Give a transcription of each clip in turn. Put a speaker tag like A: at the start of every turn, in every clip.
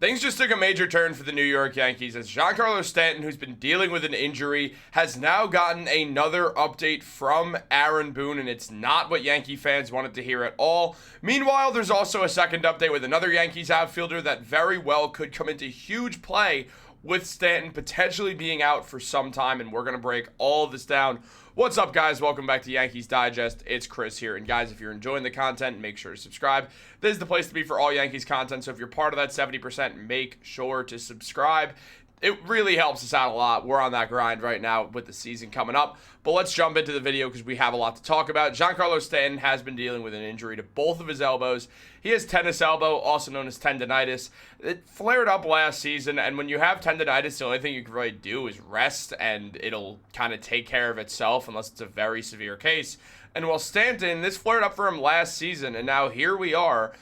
A: Things just took a major turn for the New York Yankees as Giancarlo Stanton, who's been dealing with an injury, has now gotten another update from Aaron Boone, and it's not what Yankee fans wanted to hear at all. Meanwhile, there's also a second update with another Yankees outfielder that very well could come into huge play with Stanton potentially being out for some time, and we're going to break all of this down. What's up, guys? Welcome back to Yankees Digest. It's Chris here. And guys, if you're enjoying the content, make sure to subscribe. This is the place to be for all Yankees content. So if you're part of that 70%, make sure to subscribe. It really helps us out a lot. We're on that grind right now with the season coming up. But let's jump into the video because we have a lot to talk about. Giancarlo Stanton has been dealing with an injury to both of his elbows. He has tennis elbow, also known as tendonitis. It flared up last season, and when you have tendonitis, the only thing you can really do is rest, and it'll kind of take care of itself unless it's a very severe case. And while Stanton, this flared up for him last season, and now here we are,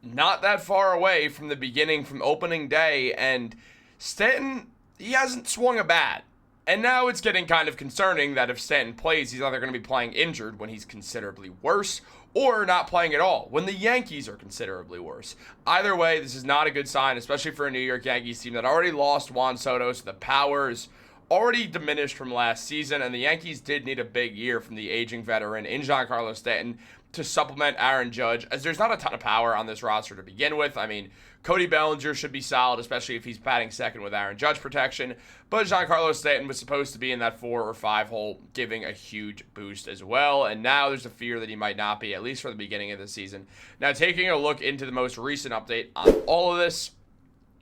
A: not that far away from the beginning, from opening day, and Stanton, he hasn't swung a bat. And now it's getting kind of concerning that if Stanton plays, he's either going to be playing injured when he's considerably worse, or not playing at all when the Yankees are considerably worse. Either way, this is not a good sign, especially for a New York Yankees team that already lost Juan Soto, so the power is already diminished from last season, and the Yankees did need a big year from the aging veteran in Giancarlo Stanton to supplement Aaron Judge, as there's not a ton of power on this roster to begin with. I mean, Cody Bellinger should be solid, especially if he's batting second with Aaron Judge protection, but Giancarlo Stanton was supposed to be in that 4 or 5 hole, giving a huge boost as well, and now there's a fear that he might not be, at least for the beginning of the season. Now, taking a look into the most recent update on all of this,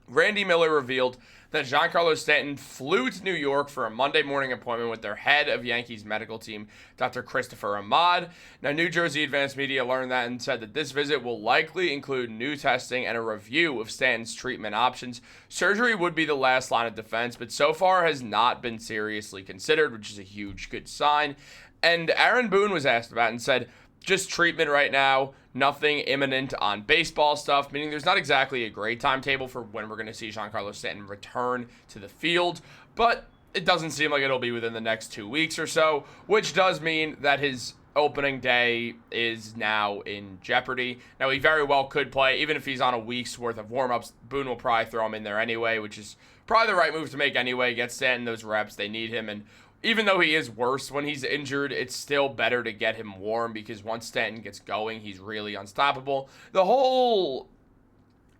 A: Randy Miller revealed that Giancarlo Stanton flew to New York for a Monday morning appointment with their head of Yankees medical team, Dr. Christopher Ahmad. Now, New Jersey Advanced Media learned that and said that this visit will likely include new testing and a review of Stanton's treatment options. Surgery would be the last line of defense, but so far has not been seriously considered, which is a huge good sign. And Aaron Boone was asked about it and said, just treatment right now, nothing imminent on baseball stuff, meaning there's not exactly a great timetable for when we're going to see Giancarlo Stanton return to the field, but it doesn't seem like it'll be within the next 2 weeks or so, which does mean that his opening day is now in jeopardy. Now, he very well could play, even if he's on a week's worth of warm-ups. Boone will probably throw him in there anyway, which is probably the right move to make anyway. Get Stanton those reps. They need him, and even though he is worse when he's injured, it's still better to get him warm because once Stanton gets going, he's really unstoppable.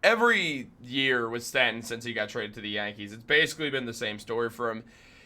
A: Every year with Stanton since he got traded to the Yankees, it's basically been the same story for him.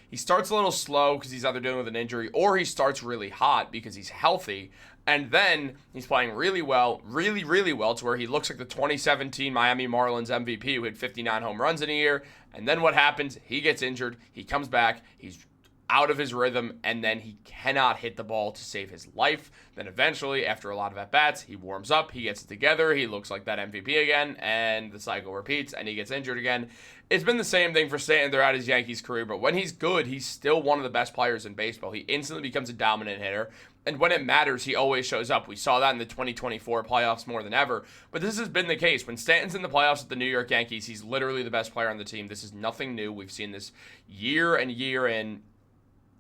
A: He starts a little slow because he's either dealing with an injury, or he starts really hot because he's healthy, and then he's playing really well, really well, to where he looks like the 2017 Miami Marlins MVP who had 59 home runs in a year, and then what happens? He gets injured, he comes back, he's out of his rhythm, and then he cannot hit the ball to save his life. Then eventually, after a lot of at-bats, he warms up, he gets it together, he looks like that MVP again, and the cycle repeats, and he gets injured again. It's been the same thing for Stanton throughout his Yankees career, but when he's good, he's still one of the best players in baseball. He instantly becomes a dominant hitter, and when it matters, he always shows up. We saw that in the 2024 playoffs more than ever, but this has been the case. When Stanton's in the playoffs with the New York Yankees, he's literally the best player on the team. This is nothing new. We've seen this year and year in.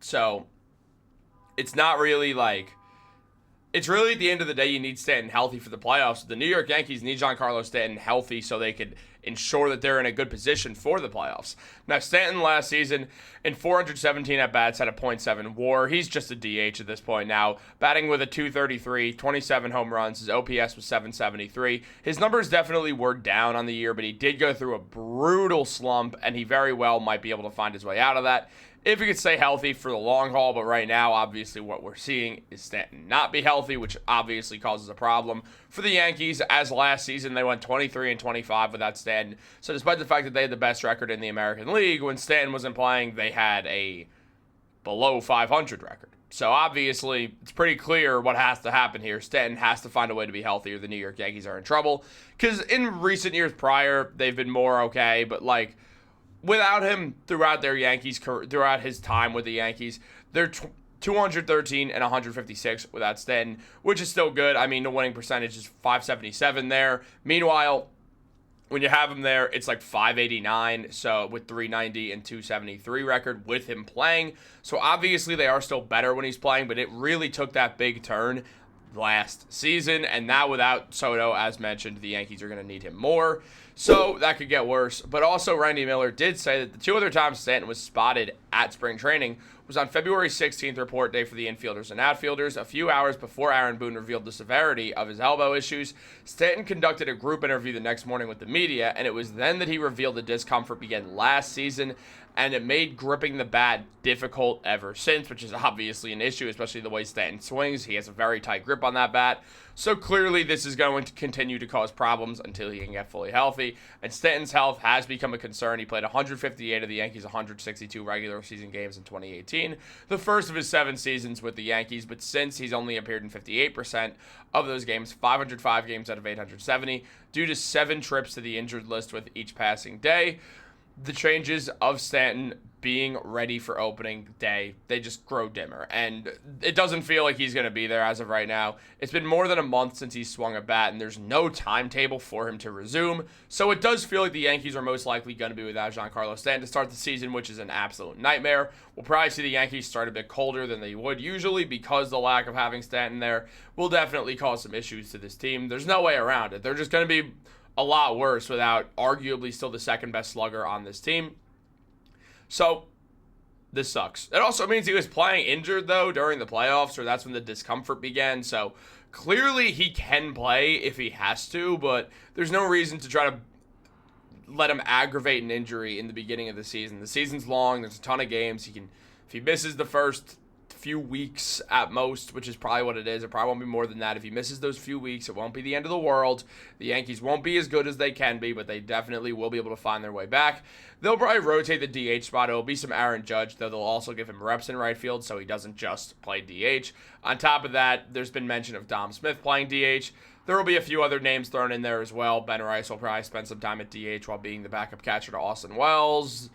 A: So, it's not really like, it's really at the end of the day, you need Stanton healthy for the playoffs. The New York Yankees need Giancarlo Stanton healthy so they could ensure that they're in a good position for the playoffs. Now, Stanton last season, in 417 at-bats, had a .7 WAR. He's just a DH at this point now, batting with a 233, 27 home runs. His OPS was 773. His numbers definitely were down on the year, but he did go through a brutal slump, and he very well might be able to find his way out of that if he could stay healthy for the long haul. But right now, obviously, what we're seeing is Stanton not be healthy, which obviously causes a problem for the Yankees, as last season they went 23-25 without Stanton. So despite the fact that they had the best record in the American League, when Stanton wasn't playing, they had a below 500 record. So obviously, it's pretty clear what has to happen here. Stanton has to find a way to be healthy, or the New York Yankees are in trouble. Because in recent years prior, they've been more okay, but like, without him throughout his time with the Yankees, they're 213 and 156 without Stanton, which is still good. I mean, the winning percentage is 577 there. Meanwhile, when you have him there, it's like 589, so with 390 and 273 record with him playing. So obviously they are still better when he's playing, but it really took that big turn last season, and now without Soto, as mentioned, the Yankees are going to need him more. So that could get worse. But also, Randy Miller did say that the 2 other times Stanton was spotted at spring training was on February 16th, report day for the infielders and outfielders. A few hours before Aaron Boone revealed the severity of his elbow issues, Stanton conducted a group interview the next morning with the media, and it was then that he revealed the discomfort began last season, and it made gripping the bat difficult ever since, which is obviously an issue, especially the way Stanton swings. He has a very tight grip on that bat. So clearly this is going to continue to cause problems until he can get fully healthy. And Stanton's health has become a concern. He played 158 of the Yankees' 162 regular season games in 2018, the first of his 7 seasons with the Yankees. But since, he's only appeared in 58% of those games, 505 games out of 870, due to 7 trips to the injured list with each passing day. The changes of Stanton being ready for opening day, they just grow dimmer. And it doesn't feel like he's going to be there as of right now. It's been more than a month since he swung a bat, and there's no timetable for him to resume. So it does feel like the Yankees are most likely going to be without Giancarlo Stanton to start the season, which is an absolute nightmare. We'll probably see the Yankees start a bit colder than they would usually because the lack of having Stanton there will definitely cause some issues to this team. There's no way around it. They're just going to be a lot worse without arguably still the second best slugger on this team. So this sucks. It also means he was playing injured though during the playoffs, or that's when the discomfort began. So clearly he can play if he has to, but there's no reason to try to let him aggravate an injury in the beginning of the season. The season's long. There's a ton of games. If he misses the first few weeks at most, which is probably what it is. It probably won't be more than that. If he misses those few weeks, it won't be the end of the world. The Yankees won't be as good as they can be, but they definitely will be able to find their way back. They'll probably rotate the DH spot. It'll be some Aaron Judge, though they'll also give him reps in right field so he doesn't just play DH. On top of that, there's been mention of Dom Smith playing DH. There will be a few other names thrown in there as well. Ben Rice will probably spend some time at DH while being the backup catcher to Austin Wells.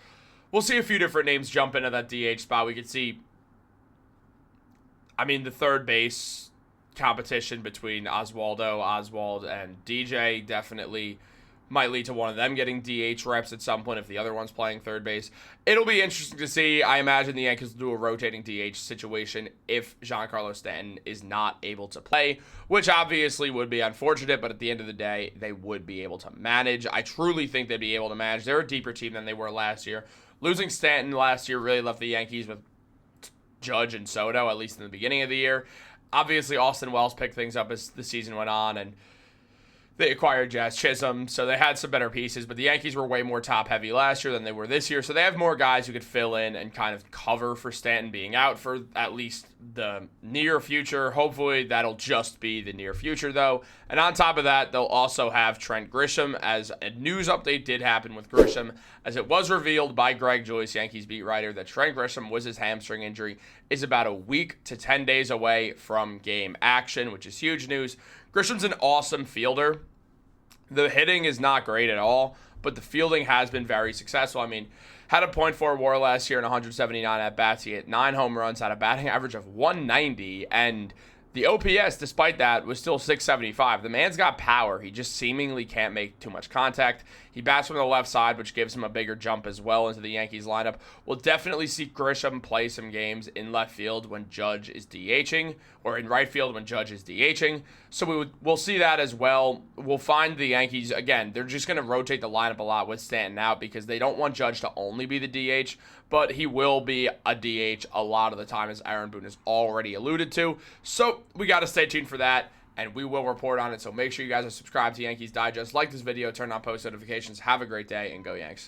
A: We'll see a few different names jump into that DH spot. We could see, the third base competition between Oswald, and DJ definitely might lead to one of them getting DH reps at some point if the other one's playing third base. It'll be interesting to see. I imagine the Yankees will do a rotating DH situation if Giancarlo Stanton is not able to play, which obviously would be unfortunate, but at the end of the day, they would be able to manage. I truly think they'd be able to manage. They're a deeper team than they were last year. Losing Stanton last year really left the Yankees with Judge and Soto, at least in the beginning of the year. Obviously, Austin Wells picked things up as the season went on, and they acquired Jazz Chisholm, so they had some better pieces, but the Yankees were way more top-heavy last year than they were this year, so they have more guys who could fill in and kind of cover for Stanton being out for at least the near future. Hopefully, that'll just be the near future, though. And on top of that, they'll also have Trent Grisham, as a news update did happen with Grisham, as it was revealed by Greg Joyce, Yankees beat writer, that Trent Grisham was his hamstring injury, is about a week to 10 days away from game action, which is huge news. Grisham's an awesome fielder. The hitting is not great at all, but the fielding has been very successful. Had a .4 WAR last year in 179 at-bats. He hit 9 home runs, had a batting average of 190, and the OPS, despite that, was still 675. The man's got power. He just seemingly can't make too much contact. He bats from the left side, which gives him a bigger jump as well into the Yankees lineup. We'll definitely see Grisham play some games in left field when Judge is DHing, or in right field when Judge is DHing. So we'll see that as well. We'll find the Yankees, again, they're just going to rotate the lineup a lot with Stanton out because they don't want Judge to only be the DH, but he will be a DH a lot of the time, as Aaron Boone has already alluded to. So we got to stay tuned for that, and we will report on it. So make sure you guys are subscribed to Yankees Digest. Like this video, turn on post notifications. Have a great day, and go Yanks.